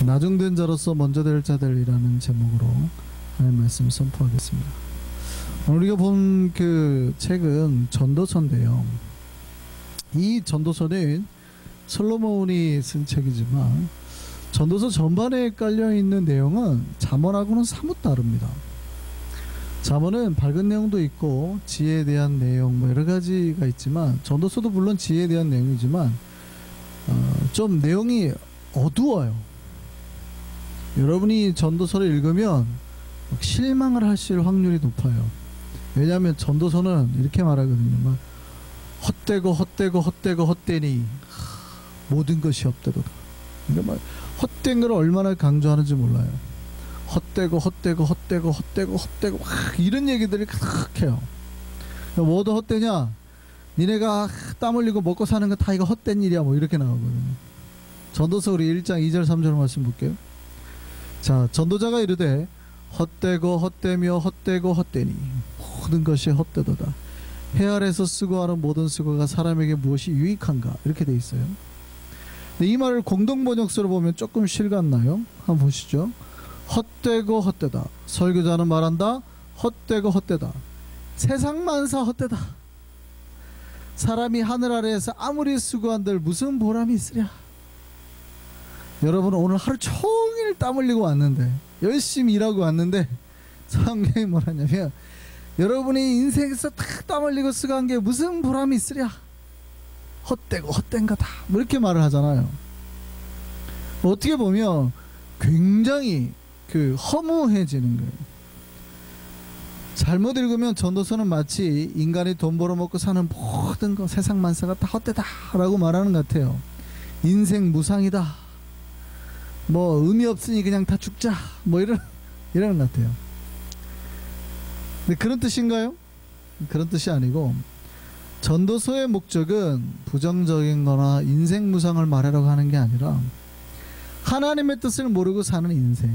나중된 자로서 먼저 될 자들이라는 제목으로 하나님 말씀 선포하겠습니다. 우리가 본 그 책은 전도서인데요. 이 전도서는 솔로몬이 쓴 책이지만 전도서 전반에 깔려있는 내용은 잠언하고는 사뭇 다릅니다. 잠언은 밝은 내용도 있고 지혜에 대한 내용 뭐 여러 가지가 있지만, 전도서도 물론 지혜에 대한 내용이지만 좀 내용이 어두워요. 여러분이 전도서를 읽으면 실망을 하실 확률이 높아요. 왜냐하면 전도서는 이렇게 말하거든요. 막 헛되고 헛되고 헛되고 헛되니 모든 것이 헛되도다. 그러니까 막 헛된 걸 얼마나 강조하는지 몰라요. 헛되고 헛되고 헛되고 헛되고 헛되고 이런 얘기들이 크해요. 뭐도 헛되냐? 니네가 땀 흘리고 먹고 사는 거 다 이거 헛된 일이야, 뭐 이렇게 나오거든요. 전도서 우리 1장 2절 3절 말씀 볼게요. 자, 전도자가 이르되 헛되고 헛되며 헛되고 헛되니 모든 것이 헛되도다. 해 아래서 쓰고 하는 모든 수고가 사람에게 무엇이 유익한가, 이렇게 돼 있어요. 근데 이 말을 공동번역서로 보면 조금 실같나요? 한번 보시죠. 헛되고 헛되다. 설교자는 말한다. 헛되고 헛되다. 세상 만사 헛되다. 사람이 하늘 아래에서 아무리 수고한들 무슨 보람이 있으랴. 여러분, 오늘 하루 종일 땀 흘리고 왔는데, 열심히 일하고 왔는데 성경이 뭐라냐면, 여러분이 인생에서 다 땀 흘리고 수고한 게 무슨 보람이 있으랴. 헛되고 헛된 거다, 뭐 이렇게 말을 하잖아요. 어떻게 보면 굉장히 허무해지는 거예요. 잘못 읽으면 전도서는 마치 인간이 돈 벌어먹고 사는 모든 거, 세상 만사가 다 헛되다 라고 말하는 것 같아요. 인생 무상이다, 뭐 의미 없으니 그냥 다 죽자, 뭐 이러는 것 같아요. 근데 그런 뜻인가요? 그런 뜻이 아니고, 전도서의 목적은 부정적인 거나 인생 무상을 말하려고 하는 게 아니라 하나님의 뜻을 모르고 사는 인생,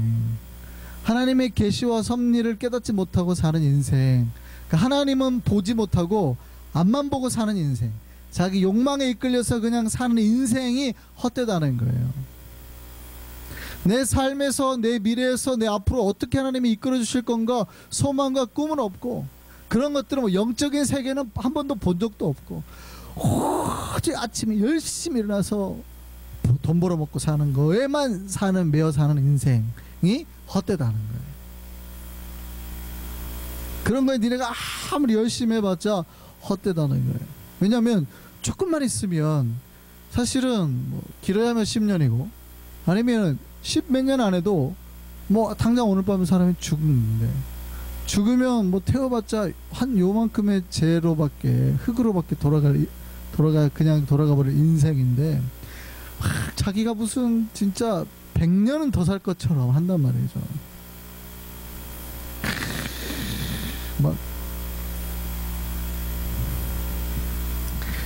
하나님의 계시와 섭리를 깨닫지 못하고 사는 인생, 그러니까 하나님은 보지 못하고 앞만 보고 사는 인생, 자기 욕망에 이끌려서 그냥 사는 인생이 헛되다는 거예요. 내 삶에서, 내 미래에서, 내 앞으로 어떻게 하나님이 이끌어 주실 건가 소망과 꿈은 없고, 그런 것들은 뭐 영적인 세계는 한 번도 본 적도 없고, 오직 아침에 열심히 일어나서 돈 벌어먹고 사는 거에만 매어 사는 인생이 헛되다는 거예요. 그런 거에 니네가 아무리 열심히 해봤자 헛되다는 거예요. 왜냐하면 조금만 있으면, 사실은 뭐 길어야면 10년이고 아니면 10몇 년 안 해도 뭐 당장 오늘 밤에 사람이 죽는데, 죽으면 뭐 태워봤자 한 요만큼의 재로밖에, 흙으로밖에 그냥 돌아가 버릴 인생인데, 자기가 무슨 진짜 100년은 더 살 것처럼 한단 말이죠. 막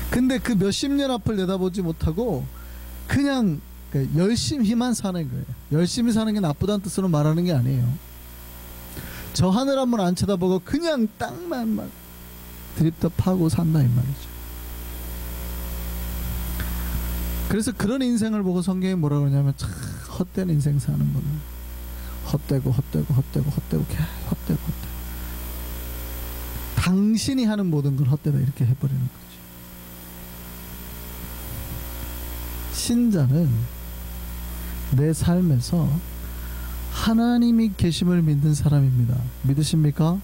근데 그 몇십 년 앞을 내다보지 못하고 그냥 열심히만 사는 거예요. 열심히 사는 게 나쁘다는 뜻으로 말하는 게 아니에요. 저 하늘 한번 안 쳐다보고 그냥 땅만 막 드립다 파고 산다 이 말이죠. 그래서 그런 인생을 보고 성경이 뭐라 그러냐면, 참 헛된 인생 사는 거는 헛되고 헛되고 헛되고 헛되고 헛되고 헛되고, 당신이 하는 모든 걸 헛되다 이렇게 해버리는 거죠. 신자는 내 삶에서 하나님이 계심을 믿는 사람입니다. 믿으십니까?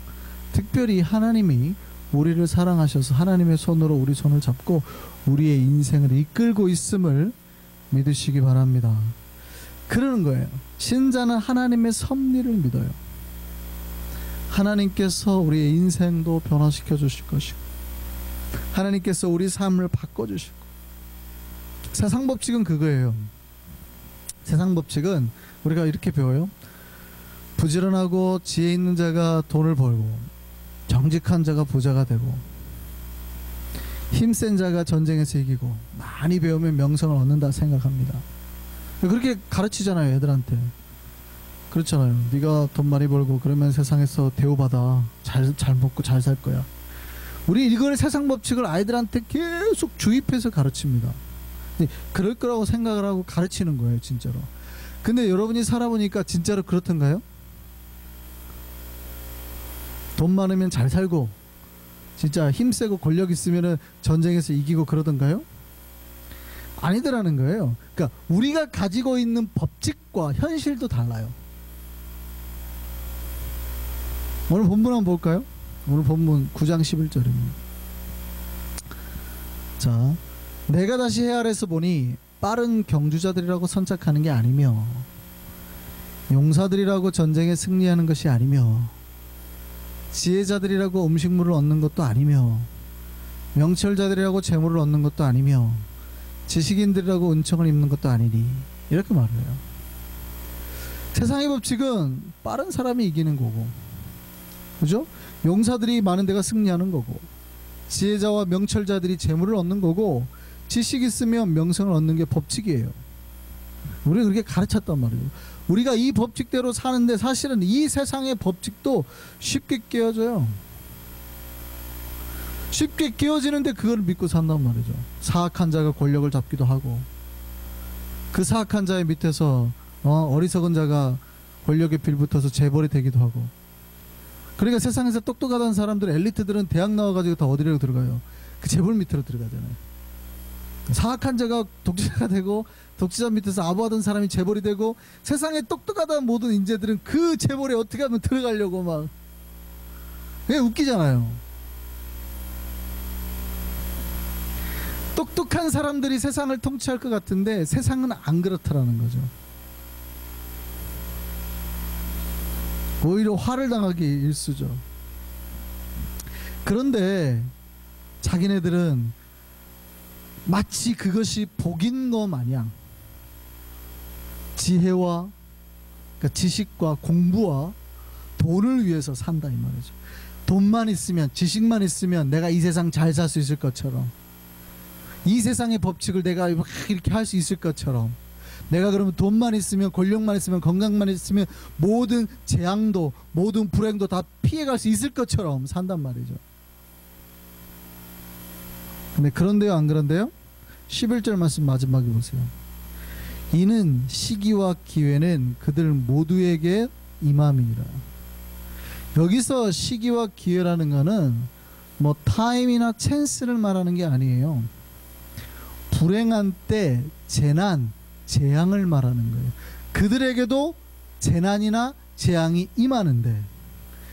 특별히 하나님이 우리를 사랑하셔서 하나님의 손으로 우리 손을 잡고 우리의 인생을 이끌고 있음을 믿으시기 바랍니다. 그러는 거예요. 신자는 하나님의 섭리를 믿어요. 하나님께서 우리의 인생도 변화시켜 주실 것이고, 하나님께서 우리 삶을 바꿔주시고. 세상 법칙은 그거예요. 세상 법칙은 우리가 이렇게 배워요. 부지런하고 지혜 있는 자가 돈을 벌고, 정직한 자가 부자가 되고, 힘센 자가 전쟁에서 이기고, 많이 배우면 명성을 얻는다 생각합니다. 그렇게 가르치잖아요, 애들한테. 그렇잖아요. 네가 돈 많이 벌고 그러면 세상에서 대우받아, 잘 먹고 잘 살 거야. 우리 이걸 세상 법칙을 아이들한테 계속 주입해서 가르칩니다. 그럴 거라고 생각을 하고 가르치는 거예요, 진짜로. 근데 여러분이 살아보니까 진짜로 그렇던가요? 돈 많으면 잘 살고 진짜 힘세고 권력 있으면 전쟁에서 이기고 그러던가요? 아니더라는 거예요. 그러니까 우리가 가지고 있는 법칙과 현실도 달라요. 오늘 본문 한번 볼까요? 오늘 본문 9장 11절입니다. 자, 내가 다시 해 아래서 보니 빠른 경주자들이라고 선착하는 게 아니며 용사들이라고 전쟁에 승리하는 것이 아니며 지혜자들이라고 음식물을 얻는 것도 아니며 명철자들이라고 재물을 얻는 것도 아니며 지식인들이라고 은총을 입는 것도 아니니, 이렇게 말을 해요. 세상의 법칙은 빠른 사람이 이기는 거고, 그죠? 용사들이 많은 데가 승리하는 거고, 지혜자와 명철자들이 재물을 얻는 거고, 지식 있으면 명성을 얻는 게 법칙이에요. 우리가 그렇게 가르쳤단 말이에요. 우리가 이 법칙대로 사는데 사실은 이 세상의 법칙도 쉽게 깨어져요. 쉽게 깨어지는데 그걸 믿고 산단 말이죠. 사악한 자가 권력을 잡기도 하고, 그 사악한 자의 밑에서 어리석은 자가 권력에 빌붙어서 재벌이 되기도 하고. 그러니까 세상에서 똑똑하다는 사람들, 엘리트들은 대학 나와가지고 다 어디로 들어가요? 그 재벌 밑으로 들어가잖아요. 사악한 자가 독재자가 되고, 독재자 밑에서 아부하던 사람이 재벌이 되고, 세상에 똑똑하다는 모든 인재들은 그 재벌에 어떻게 하면 들어가려고 막, 그게 웃기잖아요. 똑똑한 사람들이 세상을 통치할 것 같은데 세상은 안 그렇다라는 거죠. 오히려 화를 당하기 일쑤죠. 그런데 자기네들은 마치 그것이 복인 것 마냥 지혜와, 그러니까 지식과 공부와 돈을 위해서 산다 이 말이죠. 돈만 있으면, 지식만 있으면 내가 이 세상 잘 살 수 있을 것처럼, 이 세상의 법칙을 내가 이렇게 할 수 있을 것처럼, 내가 그러면 돈만 있으면, 권력만 있으면, 건강만 있으면 모든 재앙도, 모든 불행도 다 피해갈 수 있을 것처럼 산단 말이죠. 근데 그런데요, 안 그런데요? 11절 말씀 마지막에 보세요. 이는 시기와 기회는 그들 모두에게 임함이니라. 여기서 시기와 기회라는 거는 뭐 타임이나 찬스를 말하는 게 아니에요. 불행한 때 재난, 재앙을 말하는 거예요. 그들에게도 재난이나 재앙이 임하는데,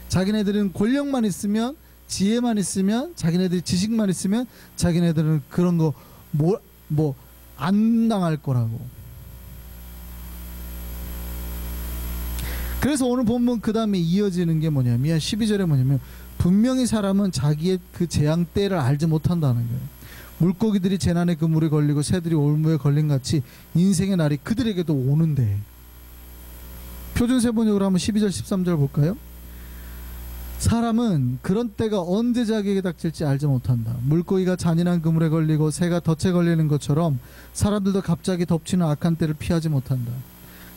자기네들은 권력만 있으면, 지혜만 있으면, 자기네들이 지식만 있으면 자기네들은 그런 거 뭐 안 당할 거라고. 그래서 오늘 본문 그 다음에 이어지는 게 뭐냐면 12절에 뭐냐면 분명히 사람은 자기의 그 재앙 때를 알지 못한다는 거예요. 물고기들이 재난의 그물에 걸리고 새들이 올무에 걸린 같이 인생의 날이 그들에게도 오는데. 표준세 번역으로 한번 12절 13절 볼까요? 사람은 그런 때가 언제 자기에게 닥칠지 알지 못한다. 물고기가 잔인한 그물에 걸리고 새가 덫에 걸리는 것처럼 사람들도 갑자기 덮치는 악한 때를 피하지 못한다.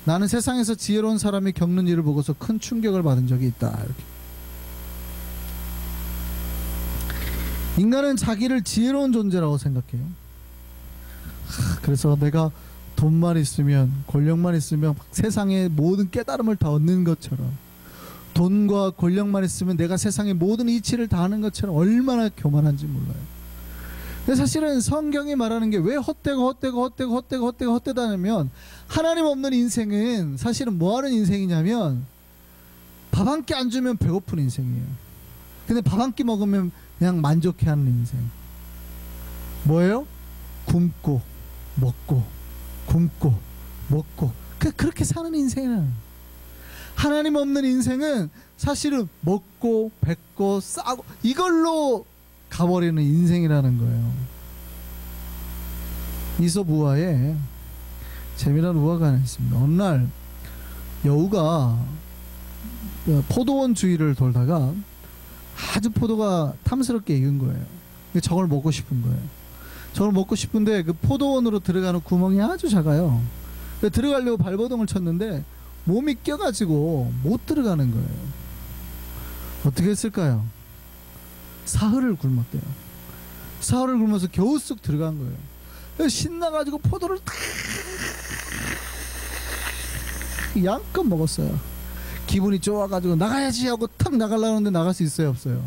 나는 세상에서 지혜로운 사람이 겪는 일을 보고서 큰 충격을 받은 적이 있다. 이렇게. 인간은 자기를 지혜로운 존재라고 생각해요. 그래서 내가 돈만 있으면, 권력만 있으면 세상의 모든 깨달음을 다 얻는 것처럼, 돈과 권력만 있으면 내가 세상의 모든 이치를 다 하는 것처럼 얼마나 교만한지 몰라요. 근데 사실은 성경이 말하는 게 왜 헛되다냐면, 하나님 없는 인생은 사실은 뭐하는 인생이냐면 밥 한 끼 안 주면 배고픈 인생이에요. 근데 밥 한 끼 먹으면 그냥 만족해하는 인생. 뭐예요? 굶고 먹고 굶고 먹고, 그렇게 사는 인생은. 하나님 없는 인생은 사실은 먹고 뱉고 싸고 이걸로 가버리는 인생이라는 거예요. 이솝 우화에 재미난 우화가 하나 있습니다. 어느 날 여우가 포도원 주위를 돌다가 아주 포도가 탐스럽게 익은 거예요. 저걸 먹고 싶은 거예요. 저걸 먹고 싶은데 그 포도원으로 들어가는 구멍이 아주 작아요. 들어가려고 발버둥을 쳤는데 몸이 껴가지고 못 들어가는 거예요. 어떻게 했을까요? 사흘을 굶었대요. 사흘을 굶어서 겨우 쑥 들어간 거예요. 신나가지고 포도를 탁 양껏 먹었어요. 기분이 좋아가지고 나가야지 하고 탁 나가려고 하는데 나갈 수 있어요, 없어요?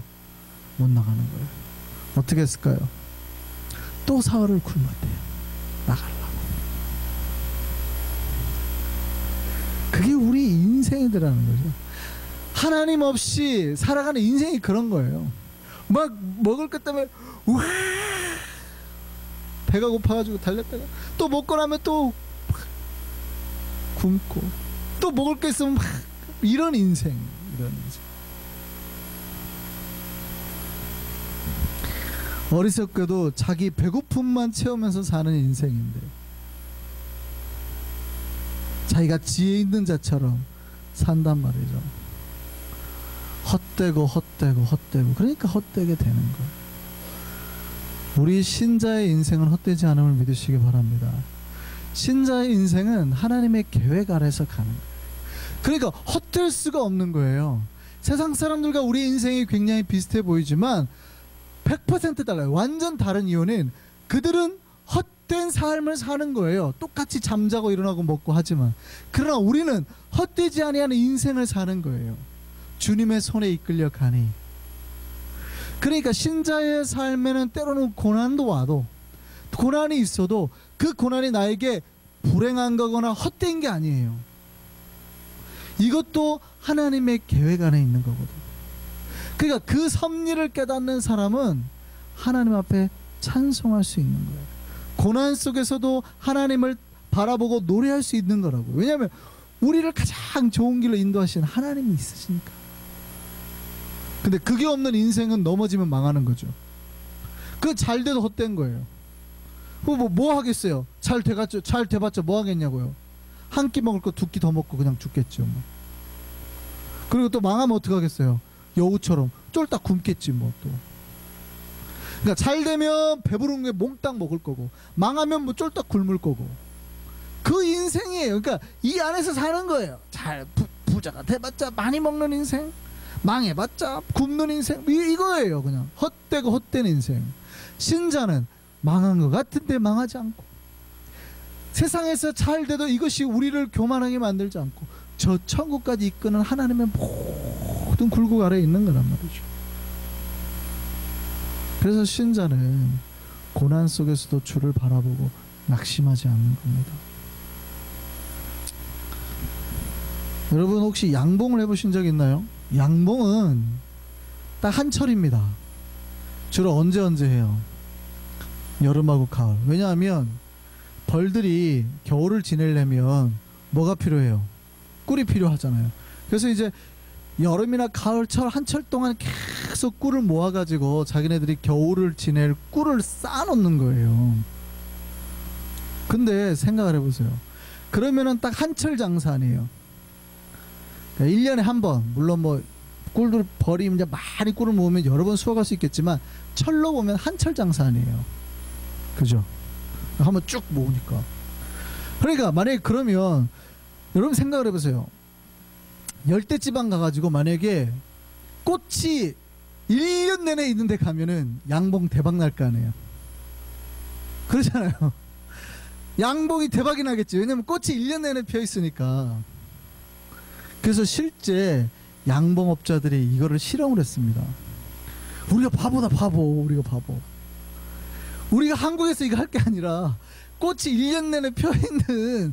못 나가는 거예요. 어떻게 했을까요? 또 사흘을 굶었대요. 나가려고. 그게 우리 인생이더라는 거죠. 하나님 없이 살아가는 인생이 그런 거예요. 막 먹을 것 때문에 우와 배가 고파가지고 달렸다가 또 먹고 나면 또 굶고 또 먹을 게 있으면 막 이런 인생. 어리석게도 자기 배고픔만 채우면서 사는 인생인데 자기가 지혜 있는 자처럼 산단 말이죠. 헛되고 그러니까 헛되게 되는 거예요. 우리 신자의 인생은 헛되지 않음을 믿으시기 바랍니다. 신자의 인생은 하나님의 계획 아래서 가는 거예요. 그러니까 헛될 수가 없는 거예요. 세상 사람들과 우리 인생이 굉장히 비슷해 보이지만 100% 달라요. 완전 다른 이유는 그들은 헛된 삶을 사는 거예요. 똑같이 잠자고 일어나고 먹고 하지만, 그러나 우리는 헛되지 아니하는 인생을 사는 거예요. 주님의 손에 이끌려 가니. 그러니까 신자의 삶에는 때로는 고난도 와도, 고난이 있어도 그 고난이 나에게 불행한 거거나 헛된 게 아니에요. 이것도 하나님의 계획 안에 있는 거거든. 그러니까 그 섭리를 깨닫는 사람은 하나님 앞에 찬송할 수 있는 거예요. 고난 속에서도 하나님을 바라보고 노래할 수 있는 거라고. 왜냐하면 우리를 가장 좋은 길로 인도하신 하나님이 있으시니까. 근데 그게 없는 인생은 넘어지면 망하는 거죠. 그 잘 돼도 헛된 거예요. 뭐 하겠어요? 잘 돼봤자 뭐 하겠냐고요. 한 끼 먹을 거 두 끼 더 먹고 그냥 죽겠죠. 뭐. 그리고 또 망하면 어떡하겠어요? 여우처럼 쫄딱 굶겠지 뭐 또. 그러니까 잘 되면 배부른 게 몽땅 먹을 거고, 망하면 뭐 쫄딱 굶을 거고. 그 인생이에요. 그러니까 이 안에서 사는 거예요. 잘 부자가 돼봤자 많이 먹는 인생, 망해봤자 굶는 인생, 이거예요. 그냥 헛되고 헛된 인생. 신자는 망한 것 같은데 망하지 않고, 세상에서 잘 돼도 이것이 우리를 교만하게 만들지 않고 저 천국까지 이끄는 하나님의 모든 굴곡 아래에 있는 거란 말이죠. 그래서 신자는 고난 속에서도 주를 바라보고 낙심하지 않는 겁니다. 여러분 혹시 양봉을 해보신 적 있나요? 양봉은 딱 한철입니다. 주로 언제 해요? 여름하고 가을. 왜냐하면 벌들이 겨울을 지내려면 뭐가 필요해요? 꿀이 필요하잖아요. 그래서 이제 여름이나 가을철 한철 동안 계속 꿀을 모아가지고 자기네들이 겨울을 지낼 꿀을 쌓아놓는 거예요. 근데 생각을 해보세요. 그러면은 딱 한철 장사 아니에요. 그러니까 1년에 한 번, 물론 뭐 꿀들 벌이 이제 많이 꿀을 모으면 여러 번 수확할 수 있겠지만 철로 보면 한철 장사 아니에요. 그죠? 한번 쭉 모으니까. 그러니까 만약에 그러면 여러분 생각을 해보세요. 열대지방 가가지고 만약에 꽃이 1년 내내 있는데 가면은 양봉 대박 날 거 아니에요. 그렇잖아요. 양봉이 대박이 나겠지. 왜냐면 꽃이 1년 내내 피어 있으니까. 그래서 실제 양봉업자들이 이거를 실험을 했습니다. 우리가 바보다 바보. 우리가 바보. 우리가 한국에서 이거 할 게 아니라 꽃이 1년 내내 펴있는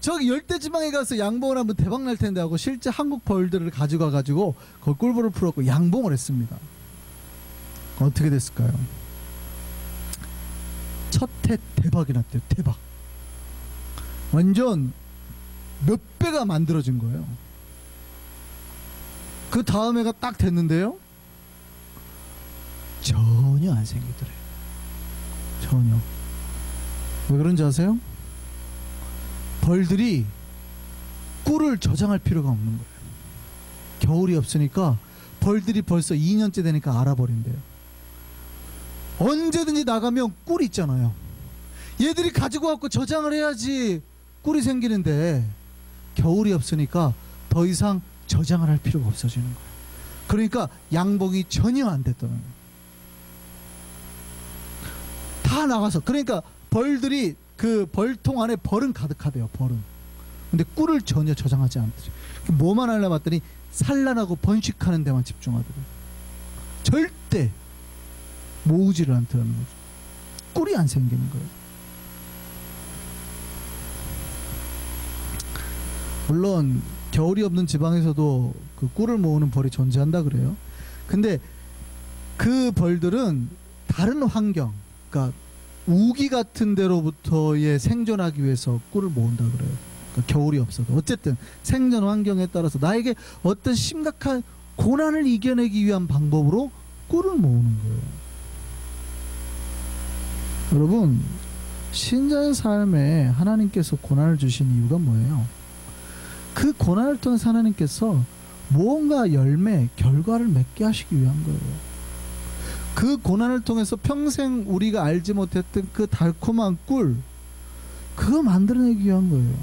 저기 열대지방에 가서 양봉을 하면 대박 날 텐데 하고 실제 한국 벌들을 가지고 가가지고 거기 꿀벌을 풀었고 양봉을 했습니다. 어떻게 됐을까요? 첫 해 대박이 났대요. 대박. 완전 몇 배가 만들어진 거예요. 그 다음 해가 딱 됐는데요, 전혀 안 생기더래요. 전혀. 왜 그런지 아세요? 벌들이 꿀을 저장할 필요가 없는 거예요. 겨울이 없으니까 벌들이 벌써 2년째 되니까 알아버린대요. 언제든지 나가면 꿀이 있잖아요. 얘들이 가지고 와서 저장을 해야지 꿀이 생기는데 겨울이 없으니까 더 이상 저장을 할 필요가 없어지는 거예요. 그러니까 양봉이 전혀 안 됐다는 거예요. 다 나가서. 그러니까 벌들이 그 벌통 안에 벌은 가득하대요. 벌은 근데 꿀을 전혀 저장하지 않더래. 뭐만 하려 봤더니 산란하고 번식하는 데만 집중하더래. 절대 모으지를 않더라는 거죠. 꿀이 안 생기는 거예요. 물론 겨울이 없는 지방에서도 그 꿀을 모으는 벌이 존재한다 그래요. 근데 그 벌들은 다른 환경, 그러니까 우기 같은 데로부터의 생존하기 위해서 꿀을 모은다 그래요. 그러니까 겨울이 없어도 어쨌든 생존 환경에 따라서 나에게 어떤 심각한 고난을 이겨내기 위한 방법으로 꿀을 모으는 거예요. 여러분, 신자의 삶에 하나님께서 고난을 주신 이유가 뭐예요? 그 고난을 통해서 하나님께서 무언가 열매, 결과를 맺게 하시기 위한 거예요. 그 고난을 통해서 평생 우리가 알지 못했던 그 달콤한 꿀, 그거 만들어내기 위한 거예요.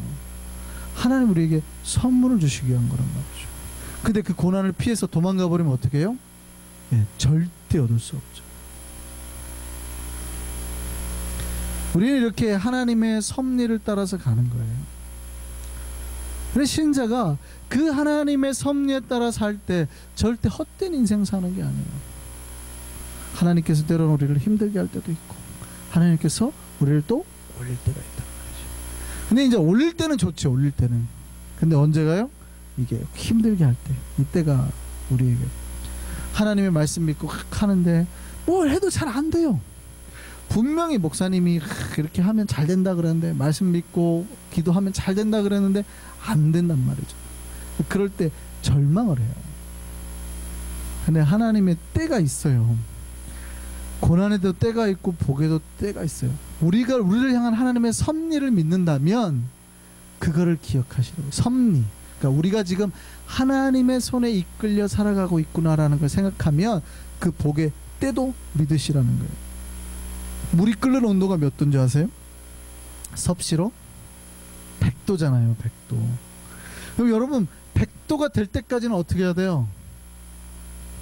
하나님 우리에게 선물을 주시기 위한 거란 말이죠. 근데 그 고난을 피해서 도망가 버리면 어떻게 해요? 예, 절대 얻을 수 없죠. 우리는 이렇게 하나님의 섭리를 따라서 가는 거예요. 그래서 신자가 그 하나님의 섭리에 따라 살 때 절대 헛된 인생 사는 게 아니에요. 하나님께서 때로는 우리를 힘들게 할 때도 있고, 하나님께서 우리를 또 올릴 때가 있단 말이죠. 근데 이제 올릴 때는 좋죠. 올릴 때는. 근데 언제가요? 이게 힘들게 할 때, 이때가 우리에게 하나님의 말씀 믿고 하는데 뭘 해도 잘 안 돼요. 분명히 목사님이 이렇게 하면 잘 된다 그랬는데, 말씀 믿고 기도하면 잘 된다 그랬는데 안 된단 말이죠. 그럴 때 절망을 해요. 근데 하나님의 때가 있어요. 고난에도 때가 있고 복에도 때가 있어요. 우리를 향한 하나님의 섭리를 믿는다면 그거를 기억하시라고요. 섭리. 그러니까 우리가 지금 하나님의 손에 이끌려 살아가고 있구나라는 걸 생각하면 그 복의 때도 믿으시라는 거예요. 물이 끓는 온도가 몇 도인지 아세요? 섭씨로 100도잖아요. 100도. 그럼 여러분 100도가 될 때까지는 어떻게 해야 돼요?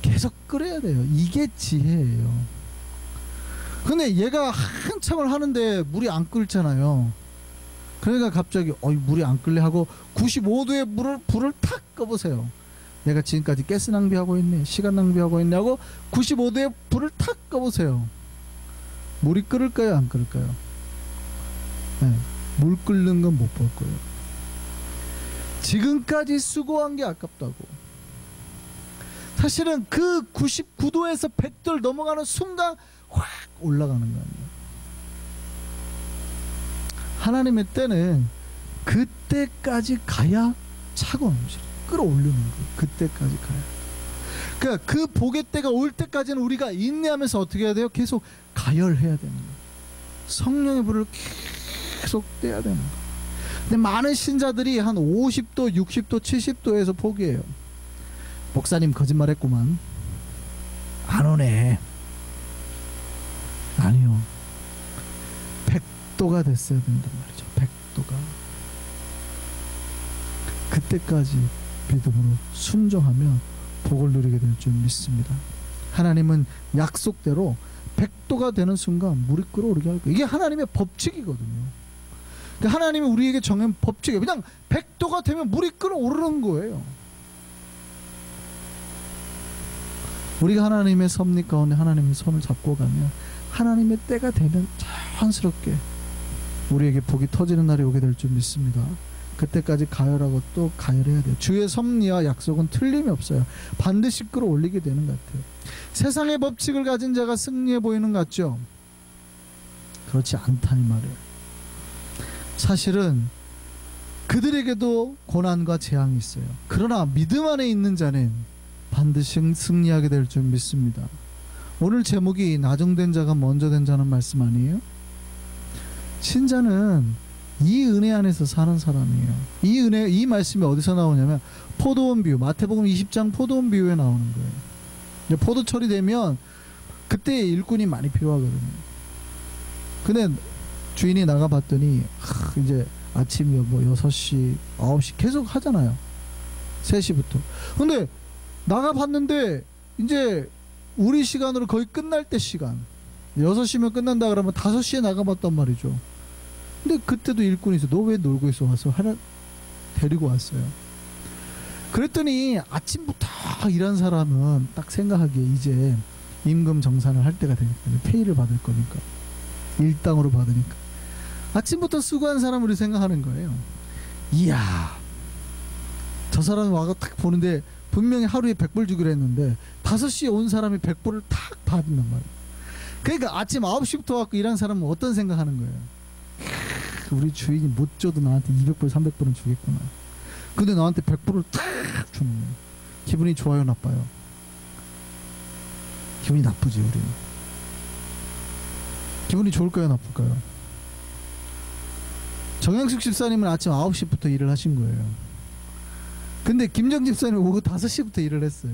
계속 끓여야 돼요. 이게 지혜예요. 근데 얘가 한참을 하는데 물이 안 끓잖아요. 그러니까 갑자기 물이 안 끓래 하고 95도에 불을 탁 꺼보세요. 내가 지금까지 가스 낭비하고 있네, 시간 낭비하고 있네 하고 95도에 불을 탁 꺼보세요. 물이 끓을까요? 안 끓을까요? 네, 물 끓는 건 못 볼 거예요. 지금까지 수고한 게 아깝다고. 사실은 그 99도에서 100도를 넘어가는 순간 확 올라가는 거 아니에요. 하나님의 때는 그때까지 가야 차가운 음식 끌어올리는 거예요. 그때까지 가야. 그러니까 그 복의 때가 올 때까지는 우리가 인내하면서 어떻게 해야 돼요? 계속 가열해야 되는 거예요. 성령의 불을 계속 떼야 되는 거예요. 근데 많은 신자들이 한 50도, 60도, 70도에서 포기해요. 목사님 거짓말했구만. 안 오네. 아니요. 100도가 됐어야 된단 말이죠. 100도가. 그때까지 믿음으로 순종하면 복을 누리게 될 줄 믿습니다. 하나님은 약속대로 100도가 되는 순간 물이 끓어오르게 할 거예요. 이게 하나님의 법칙이거든요. 그러니까 하나님이 우리에게 정한 법칙이에요. 그냥 100도가 되면 물이 끓어오르는 거예요. 우리가 하나님의 섭리 가운데 하나님의 손을 잡고 가면 하나님의 때가 되면 자연스럽게 우리에게 복이 터지는 날이 오게 될 줄 믿습니다. 그때까지 가열하고 또 가열해야 돼요. 주의 섭리와 약속은 틀림이 없어요. 반드시 끌어올리게 되는 것 같아요. 세상의 법칙을 가진 자가 승리해 보이는 것 같죠? 그렇지 않다 이 말이에요. 사실은 그들에게도 고난과 재앙이 있어요. 그러나 믿음 안에 있는 자는 반드시 승리하게 될 줄 믿습니다. 오늘 제목이 나중된 자가 먼저 된 자는 말씀 아니에요? 신자는 이 은혜 안에서 사는 사람이에요. 이 말씀이 어디서 나오냐면 포도원 비유, 마태복음 20장 포도원 비유에 나오는 거예요. 이제 포도철이 되면 그때 일꾼이 많이 필요하거든요. 근데 주인이 나가봤더니 이제 아침 6시, 9시 계속 하잖아요. 3시부터. 근데 나가봤는데 이제 우리 시간으로 거의 끝날 때 시간 6시면 끝난다 그러면 5시에 나가봤단 말이죠. 근데 그때도 일꾼이 있어. 너 왜 놀고 있어? 와서 하라. 데리고 왔어요. 그랬더니 아침부터 일한 사람은 딱 생각하기에 이제 임금 정산을 할 때가 되니까, 페이를 받을 거니까, 일당으로 받으니까 아침부터 수고한 사람 우리 생각하는 거예요. 이야, 저 사람이 와서 딱 보는데 분명히 하루에 100불 주기로 했는데 5시에 온 사람이 100불을 탁 받는단 말이에요. 그러니까 아침 9시부터 와서 일한 사람은 어떤 생각하는 거예요? 우리 주인이 못 줘도 나한테 200불 300불은 주겠구나. 근데 나한테 100불을 탁 주는 거예요. 기분이 좋아요, 나빠요? 기분이 나쁘지. 우리는 기분이 좋을까요, 나쁠까요? 정영숙 집사님은 아침 9시부터 일을 하신 거예요. 근데 김정 집사님은 오후 5시부터 일을 했어요.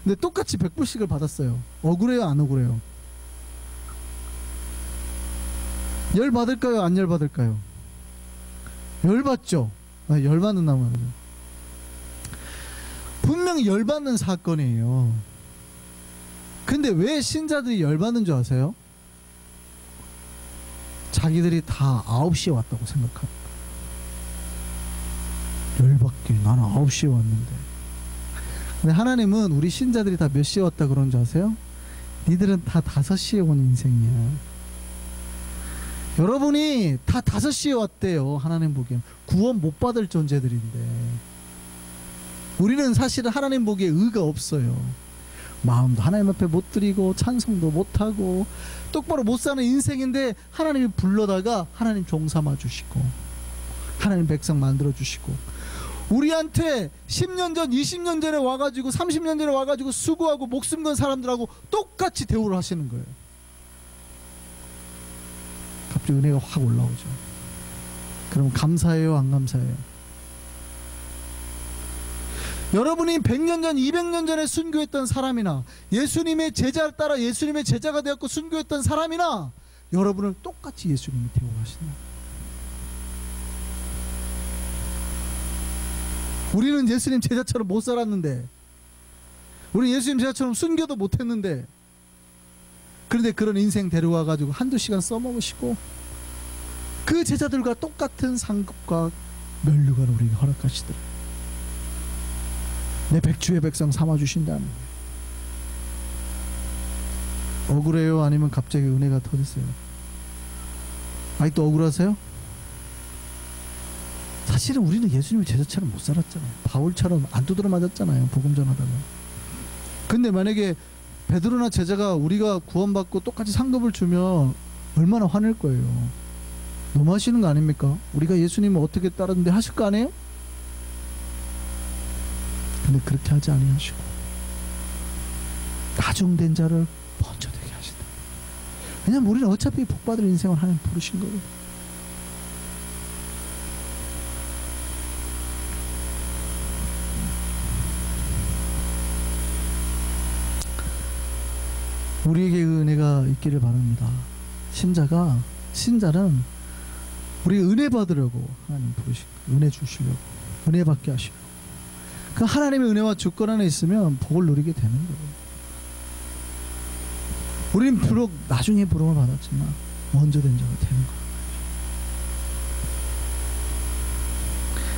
근데 똑같이 100불씩을 받았어요. 억울해요, 안 억울해요? 열 받을까요, 안 열 받을까요? 열 받죠. 열 받는단 말이죠. 분명히 열 받는 사건이에요. 근데 왜 신자들이 열 받는 줄 아세요? 자기들이 다 9시에 왔다고 생각합니다. 열받게, 나는 9시에 왔는데. 근데 하나님은 우리 신자들이 다 몇 시에 왔다 그런 줄 아세요? 니들은 다 5시에 온 인생이야. 여러분이 다 5시에 왔대요. 하나님 보기엔 구원 못 받을 존재들인데, 우리는 사실은 하나님 보기에 의가 없어요. 마음도 하나님 앞에 못 드리고 찬송도 못하고 똑바로 못 사는 인생인데, 하나님이 불러다가 하나님 종 삼아 주시고 하나님 백성 만들어 주시고, 우리한테 10년 전 20년 전에 와가지고 30년 전에 와가지고 수고하고 목숨 건 사람들하고 똑같이 대우를 하시는 거예요. 갑자기 은혜가 확 올라오죠. 그럼 감사해요, 안 감사해요? 여러분이 100년 전 200년 전에 순교했던 사람이나 예수님의 제자를 따라 예수님의 제자가 되었고 순교했던 사람이나 여러분을 똑같이 예수님이 대우하신다. 우리는 예수님 제자처럼 못 살았는데, 우리 예수님 제자처럼 순교도 못했는데, 그런데 그런 인생 데려와가지고 한두 시간 써먹으시고 그 제자들과 똑같은 상급과 면류관을 우리에게 허락하시더라. 내 백주의 백성 삼아주신다는 거예요. 억울해요, 아니면 갑자기 은혜가 터졌어요? 아직도 억울하세요? 사실은 우리는 예수님의 제자처럼 못 살았잖아요. 바울처럼 안 두드러 맞았잖아요, 복음 전하다가. 근데 만약에 베드로나 제자가 우리가 구원받고 똑같이 상급을 주면 얼마나 화낼 거예요. 너무 하시는 거 아닙니까? 우리가 예수님을 어떻게 따르는데 하실 거 아니에요? 근데 그렇게 하지 아니하시고 나중된 자를 먼저 되게 하시다. 왜냐면 우리는 어차피 복받을 인생을 하나님 부르신 거예요. 우리에게 그 은혜가 있기를 바랍니다. 신자는 우리가 은혜 받으려고 하나님 부르신 거예요. 은혜 주시려고, 은혜 받게 하시고, 그 하나님의 은혜와 주권 안에 있으면 복을 누리게 되는 거예요. 우리는 비록 나중에 부름을 받았지만 먼저 된 자가 되는 거예요.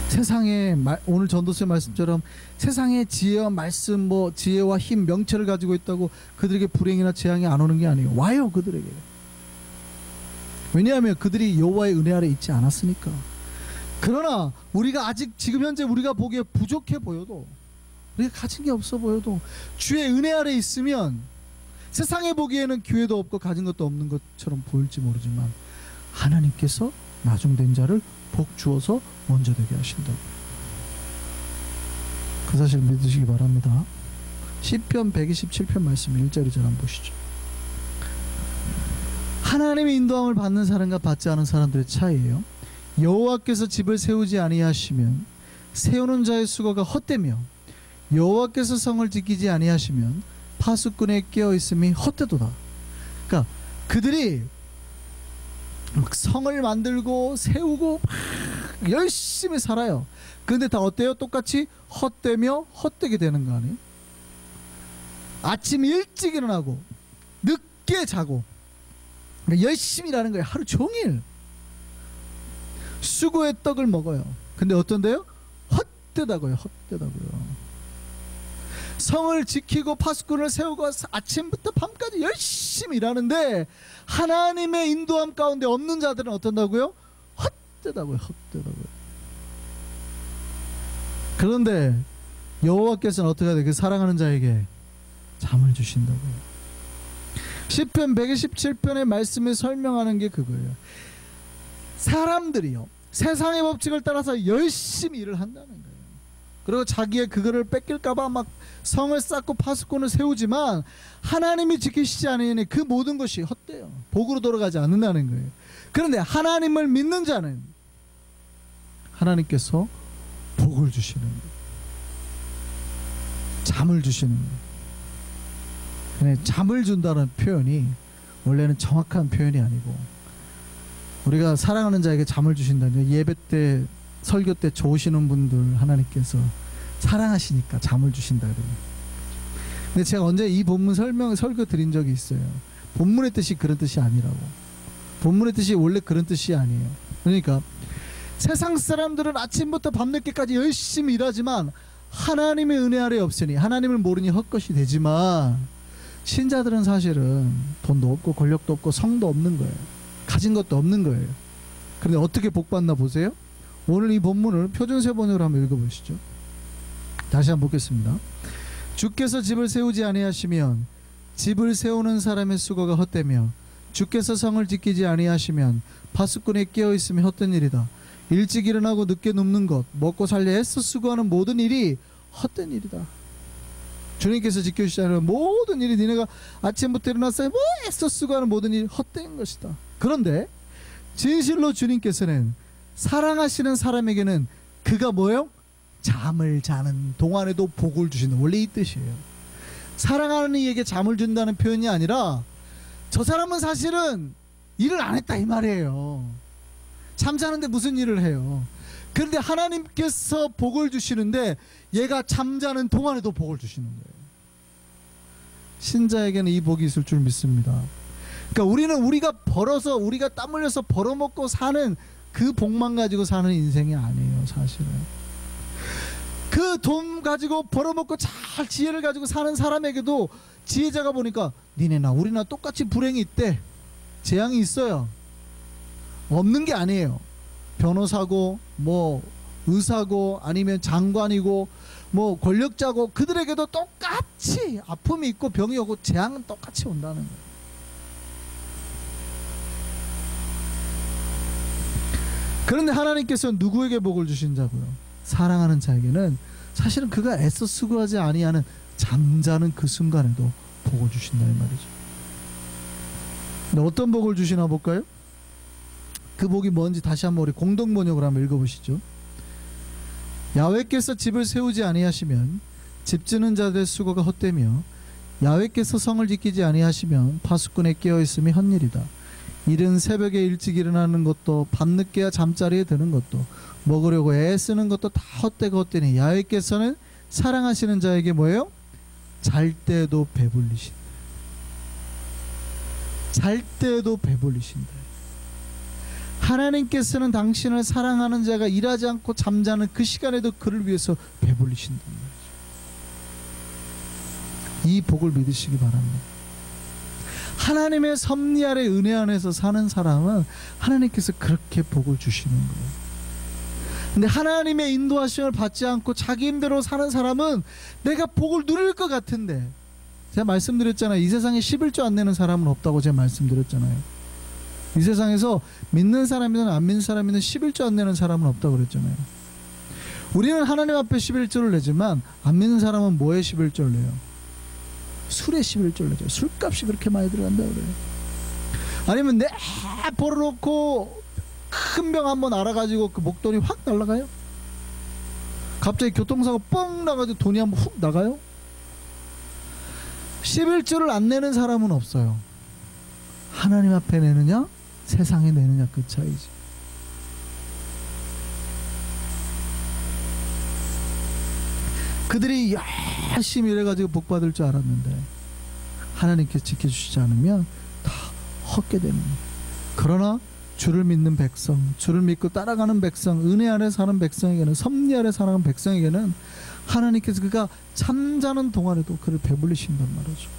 세상에 오늘 전도서의 말씀처럼 세상에 지혜와 말씀, 지혜와 힘, 명철을 가지고 있다고 그들에게 불행이나 재앙이 안 오는 게 아니에요. 와요, 그들에게. 왜냐하면 그들이 여호와의 은혜 아래 있지 않았으니까. 그러나 우리가 아직 지금 현재 우리가 보기에 부족해 보여도, 우리가 가진 게 없어 보여도 주의 은혜 아래 있으면 세상에 보기에는 기회도 없고 가진 것도 없는 것처럼 보일지 모르지만 하나님께서 나중된 자를 복 주어서 먼저 되게 하신다고. 그 사실 믿으시기 바랍니다. 시편 127편 말씀 1절 2절 한번 보시죠. 하나님의 인도함을 받는 사람과 받지 않은 사람들의 차이예요. 여호와께서 집을 세우지 아니하시면 세우는 자의 수고가 헛되며 여호와께서 성을 지키지 아니하시면 파수꾼의 깨어 있음이 헛되도다. 그러니까 그들이 막 성을 만들고 세우고 막 열심히 살아요. 근데 다 어때요? 똑같이 헛되며 헛되게 되는 거 아니에요? 아침 일찍 일어나고 늦게 자고 그러니까 열심히 일하는 거예요. 하루 종일 수고의 떡을 먹어요. 근데 어떤데요? 헛되다고요. 헛되다고요. 성을 지키고 파수꾼을 세우고 아침부터 밤까지 열심히 일하는데 하나님의 인도함 가운데 없는 자들은 어떤다고요? 헛되다고요. 헛되다고요. 그런데 여호와께서는 어떻게 해야 돼? 그 사랑하는 자에게 잠을 주신다고요. 시편 127편의 말씀을 설명하는 게 그거예요. 사람들이요, 세상의 법칙을 따라서 열심히 일을 한다는 거예요. 그리고 자기의 그거를 뺏길까봐 막 성을 쌓고 파수꾼을 세우지만 하나님이 지키시지 않으니 그 모든 것이 헛돼요. 복으로 돌아가지 않는다는 거예요. 그런데 하나님을 믿는 자는 하나님께서 복을 주시는 거예요. 잠을 주시는 거예요. 잠을 준다는 표현이 원래는 정확한 표현이 아니고, 우리가 사랑하는 자에게 잠을 주신다는, 예배 때 설교 때 좋으시는 분들 하나님께서 사랑하시니까 잠을 주신다 그래요. 근데 제가 언제 이 본문 설교 드린 적이 있어요. 본문의 뜻이 그런 뜻이 아니라고. 본문의 뜻이 원래 그런 뜻이 아니에요. 그러니까 세상 사람들은 아침부터 밤늦게까지 열심히 일하지만 하나님의 은혜 아래 없으니 하나님을 모르니 헛것이 되지만, 신자들은 사실은 돈도 없고 권력도 없고 성도 없는 거예요. 가진 것도 없는 거예요. 그런데 어떻게 복받나 보세요. 오늘 이 본문을 표준세 번역으로 한번 읽어보시죠. 다시 한번 보겠습니다. 주께서 집을 세우지 아니하시면 집을 세우는 사람의 수고가 헛되며, 주께서 성을 지키지 아니하시면 파수꾼이 깨어있음이 헛된 일이다. 일찍 일어나고 늦게 눕는 것, 먹고 살려 애써 수고하는 모든 일이 헛된 일이다. 주님께서 지켜주시지 않으면 모든 일이, 니네가 아침부터 일어났어요 뭐 애써 수고하는 모든 일이 헛된 것이다. 그런데 진실로 주님께서는 사랑하시는 사람에게는 그가 뭐예요? 잠을 자는 동안에도 복을 주시는, 원래 이 뜻이에요. 사랑하는 이에게 잠을 준다는 표현이 아니라 저 사람은 사실은 일을 안 했다 이 말이에요. 잠자는데 무슨 일을 해요. 그런데 하나님께서 복을 주시는데 얘가 잠자는 동안에도 복을 주시는 거예요. 신자에게는 이 복이 있을 줄 믿습니다. 그러니까 우리가 벌어서, 우리가 땀 흘려서 벌어먹고 사는 그 복만 가지고 사는 인생이 아니에요. 사실은 그 돈 가지고 벌어먹고 잘 지혜를 가지고 사는 사람에게도 지혜자가 보니까 니네나 우리나 똑같이 불행이 있대. 재앙이 있어요. 없는 게 아니에요. 변호사고 뭐 의사고 아니면 장관이고 뭐 권력자고 그들에게도 똑같이 아픔이 있고 병이 오고 재앙은 똑같이 온다는 거예요. 그런데 하나님께서 누구에게 복을 주신다고요? 사랑하는 자에게는 사실은 그가 애써 수고하지 아니하는 잠자는 그 순간에도 복을 주신다 이 말이죠. 근데 어떤 복을 주시나 볼까요? 그 복이 뭔지 다시 한번 우리 공동번역을 한번 읽어보시죠. 야훼께서 집을 세우지 아니하시면 집 짓는 자들의 수고가 헛되며, 야훼께서 성을 지키지 아니하시면 파수꾼에 깨어있음이 헛일이다. 이른 새벽에 일찍 일어나는 것도 밤늦게야 잠자리에 드는 것도 먹으려고 애쓰는 것도 다 헛되고 헛되니 야훼께서는 사랑하시는 자에게 뭐예요? 잘 때도 배불리신다. 잘 때도 배불리신다. 하나님께서는 당신을 사랑하는 자가 일하지 않고 잠자는 그 시간에도 그를 위해서 배불리신다는 거죠. 이 복을 믿으시기 바랍니다. 하나님의 섭리 아래 은혜 안에서 사는 사람은 하나님께서 그렇게 복을 주시는 거예요. 근데 하나님의 인도하심을 받지 않고 자기 힘대로 사는 사람은 내가 복을 누릴 것 같은데, 제가 말씀드렸잖아요. 이 세상에 11조 안 내는 사람은 없다고 제가 말씀드렸잖아요. 이 세상에서 믿는 사람이든 안 믿는 사람이든 11조 안 내는 사람은 없다고 그랬잖아요. 우리는 하나님 앞에 11조를 내지만 안 믿는 사람은 뭐에 11조를 내요? 술에 11조를 내죠. 술값이 그렇게 많이 들어간다고 그래요. 아니면 내 벌어놓고 큰 병 한번 알아가지고 그 목돈이 확 날아가요? 갑자기 교통사고 뻥 나가지고 돈이 한번 훅 나가요? 11조를 안 내는 사람은 없어요. 하나님 앞에 내느냐 세상에 내느냐 그 차이지. 그들이 열심히 일해가지고 복 받을 줄 알았는데 하나님께서 지켜주시지 않으면 다 헛게 되는 거예요. 그러나 주를 믿는 백성, 주를 믿고 따라가는 백성, 은혜 아래 사는 백성에게는, 섭리 아래 사는 백성에게는 하나님께서 그가 잠자는 동안에도 그를 배불리신단 말이죠.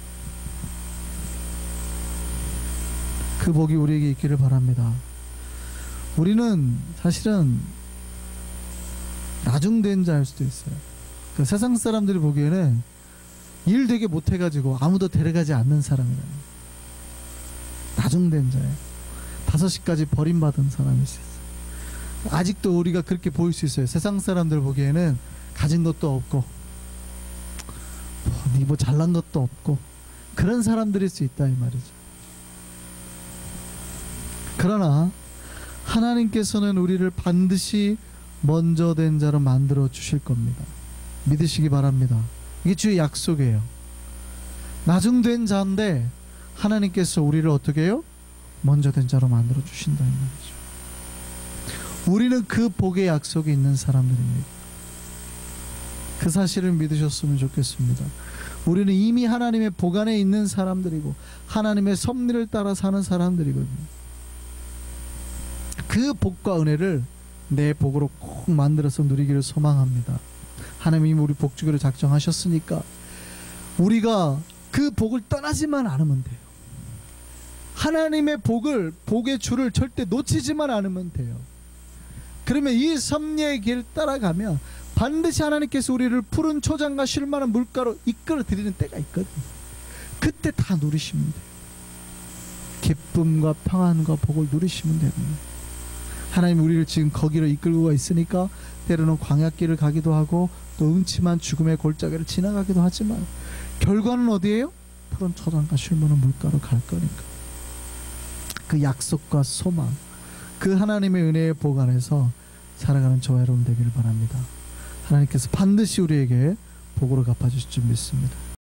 그 복이 우리에게 있기를 바랍니다. 우리는 사실은 나중된 자일 수도 있어요. 그 세상 사람들이 보기에는 일 되게 못해가지고 아무도 데려가지 않는 사람이라는, 나중된 자예요. 5시까지 버림받은 사람일 수 있어요. 아직도 우리가 그렇게 보일 수 있어요. 세상 사람들 보기에는 가진 것도 없고 뭐 잘난 것도 없고 그런 사람들일 수 있다 이 말이죠. 그러나 하나님께서는 우리를 반드시 먼저 된 자로 만들어 주실 겁니다. 믿으시기 바랍니다. 이게 주의 약속이에요. 나중된 자인데 하나님께서 우리를 어떻게 해요? 먼저 된 자로 만들어 주신다 이 말이죠. 우리는 그 복의 약속이 있는 사람들입니다. 그 사실을 믿으셨으면 좋겠습니다. 우리는 이미 하나님의 복 안에 있는 사람들이고 하나님의 섭리를 따라 사는 사람들이거든요. 그 복과 은혜를 내 복으로 꼭 만들어서 누리기를 소망합니다. 하나님이 우리 복 주기를 작정하셨으니까 우리가 그 복을 떠나지만 않으면 돼요. 하나님의 복의 줄을 절대 놓치지만 않으면 돼요. 그러면 이 섭리의 길 따라가면 반드시 하나님께서 우리를 푸른 초장과 쉴만한 물가로 이끌어 드리는 때가 있거든요. 그때 다 누리시면 돼요. 기쁨과 평안과 복을 누리시면 됩니다. 하나님 우리를 지금 거기로 이끌고 있으니까 때로는 광야길을 가기도 하고 또 음침한 죽음의 골짜기를 지나가기도 하지만 결과는 어디예요? 푸른 초장과 쉴만한 물가로 갈 거니까. 그 약속과 소망, 그 하나님의 은혜의 복 안에서 살아가는 저와 여러분 되기를 바랍니다. 하나님께서 반드시 우리에게 복으로 갚아주실 줄 믿습니다.